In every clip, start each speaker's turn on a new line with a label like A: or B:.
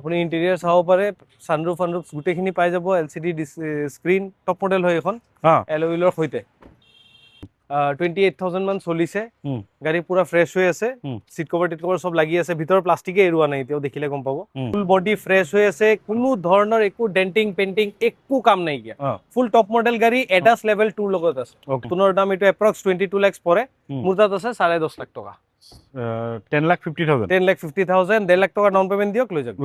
A: আপুনি ইণ্টেৰিয়াৰ চাব পাৰে, সানৰুফ গোটেইখিনি পাই যাব। LCD স্ক্ৰীন, টপ মডেল হয় এখন, এলয় হুইলৰ সৈতে। 28,000 মান চলিছে, গাড়ী পুৰা ফ্ৰেছ হৈ আছে, চিট কভাৰ টিট কভাৰ চব লাগি আছে, ভিতৰৰ প্লাষ্টিকে এৰুৱা নাই, এতিয়াও দেখিলে গম পাব। ফুল বডি ফ্ৰেছ হৈ আছে, কোনো ধৰণৰ একো ডেন্টিং পেইন্টিং একো কাম নাইকিয়া, ফুল টপ মডেল গাড়ী, এডাছ লেভেল 2 লগত আছে। নতুনৰ দাম এইটো এপ্ৰক্স 22 লাখ পৰে, মোৰ তাত আছে 10.5 লাখ টকা।
B: 10,50,000
A: 10,50,000, 1.5 লাখ টকা ডাউন পেমেণ্ট দিয়ক, লৈ যাব।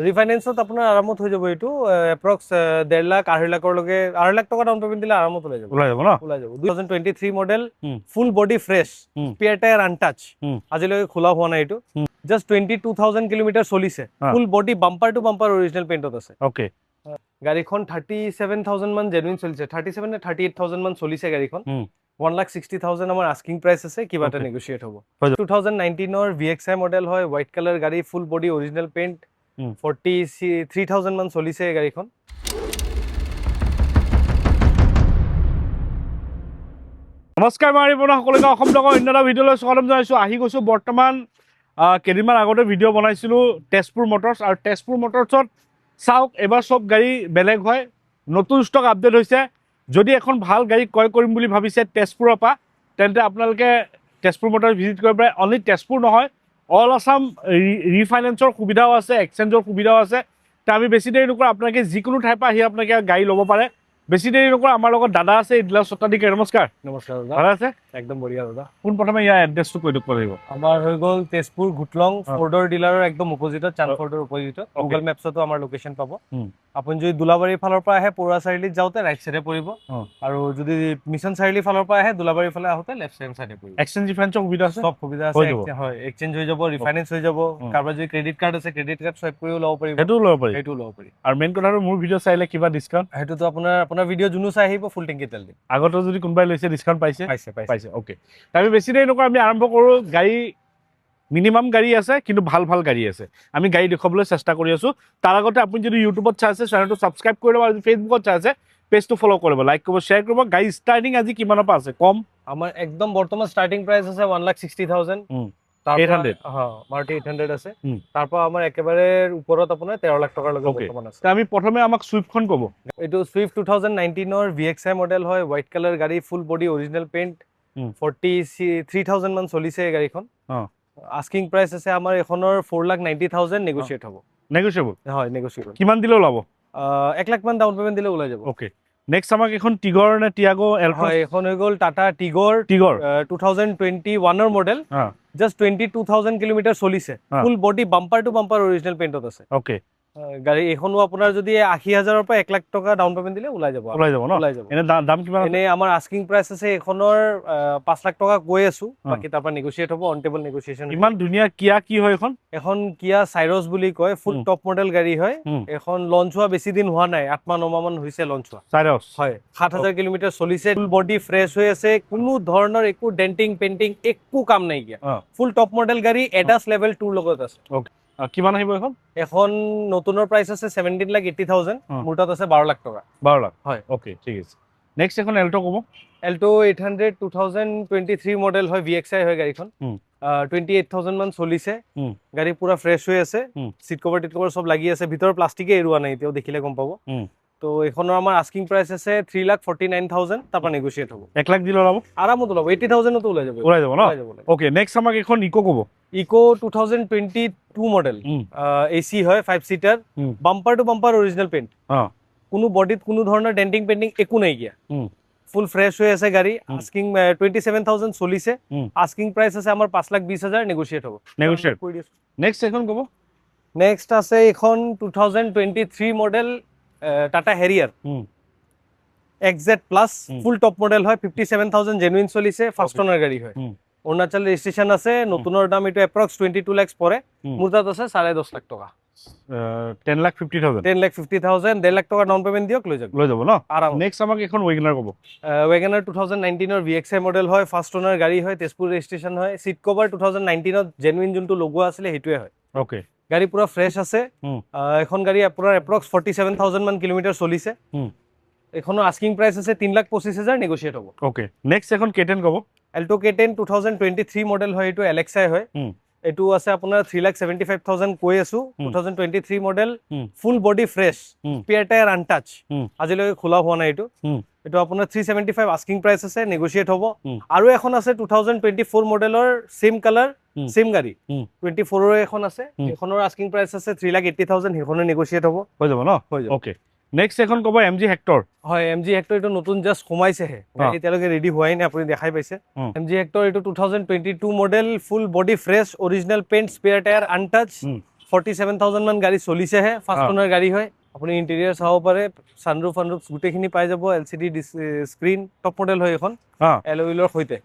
A: ৰিফাইনেন্সত আপোনাৰ আৰামত হৈ যাব, এইটো এপ্ৰক্স 1.5 লাখ 2.5 লাখলৈকে, 2.5 লাখ টকা ডাউন পেমেণ্ট দিলে আৰামত ওলাই যাব ন? 2023 model, full body fresh, spare tyre untouch, আজিলৈকে খোলা হোৱা নাই এইটো। জাষ্ট 22,000 কিলোমিটাৰ চলিছে, full body bumper to bumper original পেইণ্টত আছে। গাড়ীখন 37,000 মান জেনুইন চলিছে, 37 নে 38,000 মান চলিছে গাড়ীখন। 1,60,000 আমাৰ আস্কিং প্ৰাইচ আছে, কিবা এটা নেগোচিয়েট হ'ব। 2019 VXI মডেল হয়, হোৱাইট কালাৰ গাড়ী, ফুল বডি অৰিজিনেল পেইণ্ট, 43,000 মান চলিছে গাড়ীখন।
B: নমস্কাৰ, মই আপোনাৰ সকলোকে অসম ব্লগৰ অন্য এটা ভিডিঅ'লৈ স্বাগতম জনাইছোঁ। আহি গৈছোঁ বৰ্তমান কেইদিনমান আগতে ভিডিঅ' বনাইছিলোঁ তেজপুৰ মটৰ্ছ, আৰু তেজপুৰ মটৰ্ছত চাওক এবাৰ চব গাড়ী বেলেগ হয়, নতুন ষ্টক আপডেট হৈছে। যদি এখন ভাল গাড়ী ক্ৰয় কৰিম বুলি ভাবিছে তেজপুৰৰ পৰা, তেন্তে আপোনালোকে তেজপুৰ মটৰ্ছ ভিজিট কৰিব পাৰে। অনলি তেজপুৰ নহয়, অল আছাম ৰিফাইনেন্সৰ সুবিধাও আছে, এক্সচেঞ্জৰ সুবিধাও আছে। তো আমি বেছি দেৰি নকৰোঁ, আপোনালোকে যিকোনো ঠাইৰ পৰা আহি আপোনালোকে গাড়ী ল'ব পাৰে। বেছি দেৰি নকৰোঁ, আমাৰ লগত দাদা আছে, ইদলা সত্তাধিকাৰী। নমস্কাৰ।
A: নমস্কাৰ দাদা,
B: ভালে আছে?
A: একদম বঢ়িয়া দাদা।
B: পোনপ্ৰথমে ইয়াৰ এড্ৰেছটো কৈ দিব লাগিব।
A: আমাৰ হৈ গ'ল তেজপুৰ গুটলং ফৰ্ডৰ ডিলাৰৰ একদম অপজিটত, চান্দ ফৰ্ডৰ অপজিটত। গুগল মেপছতো আমাৰ লোকেশ্যন পাব। আপুনি যদি দুলাবাৰীৰ ফালৰ পৰা আহে, পৰুৱা চাৰিআলিত যাওঁতে ৰাইট চাইডে পৰিব, আৰু যদি মিছন চাৰিআলিৰ ফালৰ পৰা আহে, দুলাবাৰীৰ ফালে আহোঁতে লেফ্ট চাইডে পৰিব।
B: এক্সচেঞ্জ ডিফাৰেন্সৰ সুবিধা আছে,
A: সব সুবিধা আছে। হয়, এক্সচেঞ্জ হৈ যাব, ৰিফাইনেন্স হৈ যাব। কাৰোবাৰ যদি ক্ৰেডিট কাৰ্ড আছে, ক্ৰেডিট কাৰ্ড চুৱাইপ কৰিও ল'ব পাৰিব, সেইটোও ল'ব পাৰি।
B: আৰু মেইন কথাটো, মোৰ ভিডিঅ' চাইলে কিবা ডিছকাউণ্ট?
A: সেইটোতো আপোনাৰ ভিডিঅ' যোনো চাই আহিব, ফুল টেংকি তেল দিম।
B: আগতে যদি কোনোবাই লৈছে ডিছকাউণ্ট পাইছে?
A: পাইছে।
B: অ'কে, আমি বেছি দেৰি নকৰোঁ, আমি আৰম্ভ কৰোঁ। গাড়ী মিনিমাম গাড়ী আছে, কিন্তু ভাল গাড়ী আছে। আমি গাড়ী দেখুৱাবলৈ চেষ্টা কৰি আছোঁ। তাৰ আগতে আপুনি যদি ইউটিউবত চাই আছে, চেনেলটো ছাবস্ক্ৰাইব কৰি ল'ব, আৰু যদি ফেচবুকত চাই আছে, পেজটো ফ'ল' কৰিব, লাইক কৰিব, শ্বেয়াৰ কৰিব। গাড়ী ষ্টাৰ্টিং আজি কিমানৰ পৰা আছে? কম
A: আমাৰ একদম বৰ্তমান ষ্টাৰ্টিং প্ৰাইচ আছে 1,60,000, 800 আছে। তাৰ পৰা আমাৰ একেবাৰে ওপৰত আপোনাৰ 13 লাখ টকাৰ লৈকে বৰ্তমান আছে।
B: আমি প্ৰথমে আমাক চুইফটখন ক'ব।
A: এইটো চুইফট 2019 VXI মডেল হয়, হোৱাইট কালাৰ গাড়ী, ফুল বডি অৰিজিনেল পেইণ্ট, 43,000 মান চলিছে গাড়ীখন। আস্কিং প্ৰাইচ আছে আমাৰ এখনৰ 4,90,000, নেগোচিয়েট হ'ব।
B: নেগোচিয়েবল?
A: হয়, নেগোচিয়েবল।
B: কিমান দিলে ওলাব?
A: 1 লাখ মান ডাউন পেমেণ্ট দিলে ওলাই যাব।
B: অ'কে, নেক্সট আমাক এখন টিগৰ নে টিয়াগো?
A: হয়, এখন হৈ গ'ল Tata Tigor 2021 model, just 22,000 kilometre চলিছে, full body bumper to bumper original পেইণ্টত আছে।
B: অ'কে,
A: গাড়ী এখনো আপোনাৰ যদি 80,000ৰ পৰা 1 লাখ টকা ডাউন পেমেণ্ট দিলে ওলাই যাব ন?
B: এনে দাম কিমান?
A: এনে আমাৰ আস্কিং প্ৰাইচ আছে এখনৰ 5 লাখ টকা কৈ আছো, বাকি তাৰ পৰা নেগোচিয়েট হ'ব, অন টেবল নেগোচিয়েচন।
B: ইমান ধুনীয়া কিয়া কি হয় এখন?
A: এখন কিয়া চাইৰছ বুলি কয়, ফুল টপ মডেল গাড়ী হয়। এখন লঞ্চ হোৱা বেছি দিন হোৱা নাই, 8 মাহ 9 মাহ মান হৈছে লঞ্চ হোৱা।
B: চাইৰছ
A: হয়, 7,000 কিলোমিটাৰ চলিছে, ফুল বডি ফ্ৰেছ হৈ আছে, কোনো ধৰণৰ একো ডেন্টিং পেইন্টিং একো কাম নাইকিয়া, ফুল টপ মডেল গাড়ী, এডাছ লেভেল 2 লগত আছে।
B: কিমান আহিব এখন?
A: এখন নতুনৰ প্ৰাইচ আছে 17,80,000, মোৰ তাত আছে 12 লাখ টকা।
B: 12 লাখ?
A: হয়।
B: অ'কে, ঠিক আছে। নেক্সট এখন এল্টো ক'ব।
A: এল্টো 800 2023 মডেল হয়, VXI হয় গাড়ীখন। 28,000 মান চলিছে, গাড়ী পুৰা ফ্ৰেছ হৈ আছে, চিট কভাৰ টিট কভাৰ চব লাগি আছে, ভিতৰৰ প্লাষ্টিকে এৰুৱা নাই, এতিয়াও দেখিলে গম পাব। তো এইখনৰ আমাৰ আস্কিং প্ৰাইচ আছে 3,49,000, তাৰ পৰা নেগোচিয়েট হ'ব।
B: 1 লাখ দিলে ওলাব?
A: আৰামত ওলাব, 80,000তো ওলাই যাব
B: ন? অ'কে, নেক্সট আমাক এখন ইকো ক'ব।
A: ইকো 2022 মডেল, AC হয়, 5 seater, bumper to bumper original paint, কোনো বডিত কোনো ধৰণৰ ডেন্টিং পেইন্টিং একো নাইকিয়া, ফুল ফ্ৰেছ হৈ আছে গাড়ী। আস্কিং 27,000 চলিছে, আস্কিং প্ৰাইচ আছে আমাৰ 5,20,000, নেগোচিয়েট হ'ব।
B: নেক্সট এখন ক'ব।
A: নেক্সট আছে এখন 2023 মডেল টাটা হেৰিয়াৰ XZ plus, full top model হয়, 57,000 জেনুইন চলিছে, ফাৰ্ষ্ট অনাৰ গাড়ী হয়, অৰুণাচল ৰেজিষ্ট্ৰেশ্যন আছে। নতুনৰ দাম এইটো এপ্ৰক্স 22 লাখ পৰে, মোৰ তাত আছে 10.5 লাখ টকা।
B: 10,50,000?
A: 10,50,000, 1.5 লাখ টকা ডাউন পেমেণ্ট দিয়ক, লৈ যাব
B: ন?
A: আৰাম।
B: নেক্সট আমাক এখন ৱেগনাৰ ক'ব।
A: ৱেগনাৰ 2019 VXI মডেল হয়, ফাৰ্ষ্ট অনাৰ গাড়ী হয়, তেজপুৰ ৰেজিষ্ট্ৰেশ্যন হয়, চিট কভাৰ 2019 জেনুইন যোনটো লগোৱা আছিলে সেইটোৱে হয়।
B: অ'কে,
A: গাড়ী পুৰা ফ্ৰেছ আছে। এখন গাড়ী আপোনাৰ এপ্ৰক্স 47,000 মান কিলোমিটাৰ চলিছে। এখনৰ আস্কিং প্ৰাইচ আছে 3,25,000, নেগোচিয়েট হ'ব।
B: অ'কে, নেক্সট এখন কেটেন ক'ব।
A: এল্টো K10 2023 মডেল হয়, এইটো LXI হয়, এইটো আছে আপোনাৰ 3,75,000 কৈ আছো 2023 model full body fresh spare tyre untouch আজিলৈকে খোলা হোৱা নাই এইটো এইটো আপোনাৰ 375 আস্কিং প্ৰাইচ আছে নেগোচিয়েট হ'ব আৰু এখন আছে 2024 মডেলৰ সেম কালাৰ সেম গাড়ী 24 ৰ এখন আছে এখনৰ আস্কিং প্ৰাইচ আছে 3,80,000 সেইখনো নেগোচিয়েট হ'ব
B: হৈ যাব ন
A: হৈ যাব
B: ওকে নেক্সট এখন ক'ব MG হেক্টৰ
A: হয় MG হেক্টৰ এইটো নতুন জাস্ট সোমাইছেহে এতিয়ালৈকে ৰেডি হোৱাই নাই আপুনি দেখাই পাইছে MG হেক্টৰ এইটো 2022 model full body fresh original paint spare tyre untouch 47,000 মান গাড়ী চলিছেহে ফাৰ্ষ্ট ওনাৰ গাড়ী হয় আপুনি ইন্টেৰিয়ৰ চাব পাৰে সানৰুফ গোটেইখিনি পাই যাব LCD স্ক্ৰীন টপ মডেল হয় এখন এল'উইলৰ সৈতে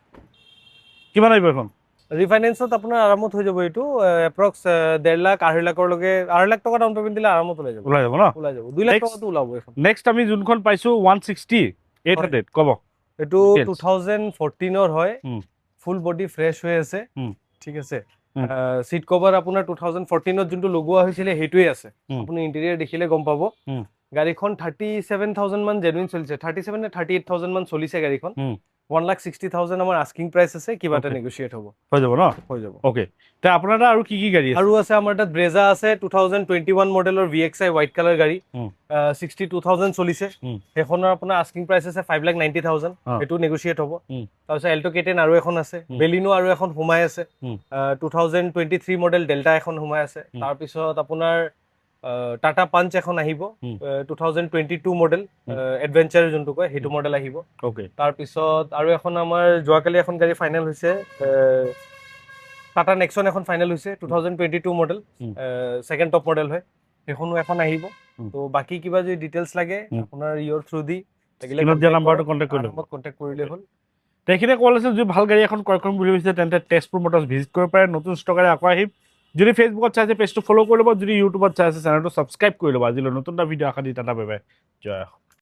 B: কিমান আহিব এখন
A: ৰিফাইনেন্সত আপোনাৰ আৰামত হৈ যাব এইটো এপ্ৰক্স 1.5 লাখ 2.5 লাখলৈকে 2.5 লাখ টকা ডাউন পেমেণ্ট দিলে আৰামত ওলাই যাব
B: ন
A: ওলাই যাব 2 লাখ টকাটো ওলাব এখন
B: নেক্সট আমি যোনখন পাইছো 160 800 ক'ব
A: এইটো 2014 ৰ হয় ফুল বডি ফ্ৰেছ হৈ আছে ঠিক আছে সিট কভাৰ আপোনাৰ 2014 ত যোনটো লগোৱা হৈছিলে সেইটোৱে আছে আপুনি ইন্টেৰিয়ৰ দেখিলে গম পাব গাড়ীখন 37,000 মান জেনুইন চলিছে 37 নে 38,000 মান চলিছে গাড়ীখন 1,60,000 আমাৰ আস্কিং প্ৰাইচ আছে কিবা এটা নেগোচিয়েট হ'ব
B: হৈ যাব ন
A: হৈ যাব
B: ওকে তে আপোনাৰ আৰু কি কি গাড়ী আছে
A: আৰু আছে আমাৰ তাত ব্ৰেজা আছে 2021 মডেলৰ VXI হোৱাইট কালাৰ গাড়ী 62,000 চলিছে সেইখনৰ আপোনাৰ আস্কিং প্ৰাইচ আছে 5,90,000 এটো নেগোচিয়েট হ'ব তাৰপিছত এল্টো K10 আৰু এখন আছে বেলিনো আৰু এখন সোমাই আছে 2023 মডেল ডেল্টা এখন সোমাই আছে তাৰপিছত আপোনাৰ টাটা পাঞ্চ এখন আহিব 2022 মডেল এডভেঞ্চাৰ যোনটো কয় সেইটো মডেল আহিব
B: ওকে
A: তাৰপিছত আৰু এখন আমাৰ যোৱাকালি এখন গাড়ী ফাইনেল হৈছে টাটা নেক্সন এখন ফাইনেল হৈছে 2022 মডেল সেকেন্ড টপ মডেল হয় সেইখনো এখন আহিব তো বাকি কিবা যদি ডিটেইলছ লাগে আপোনাৰ ইয়ৰ থ্ৰু দি লাগিলে
B: নাম্বাৰটো কন্টাক্ট
A: কৰিলে হ'ল
B: তেখেতে কল আছে যদি ভাল গাড়ী এখন ক্ৰয় কৰিম বুলি ভাবিছে তেন্তে তেজপুৰ মটৰ্ছ ভিজিট কৰিব পাৰে নতুন ষ্টকৰে আকৌ আহিম যদি ফেচবুকত চাইছে পেজটো ফলো কৰি ল'ব যদি ইউটিউবত চাইছে চেনেলটো ছাবস্ক্ৰাইব কৰি ল'ব আজিলৈ নতুন এটা ভিডিঅ' আশা দি টাটা বাই বাই জয়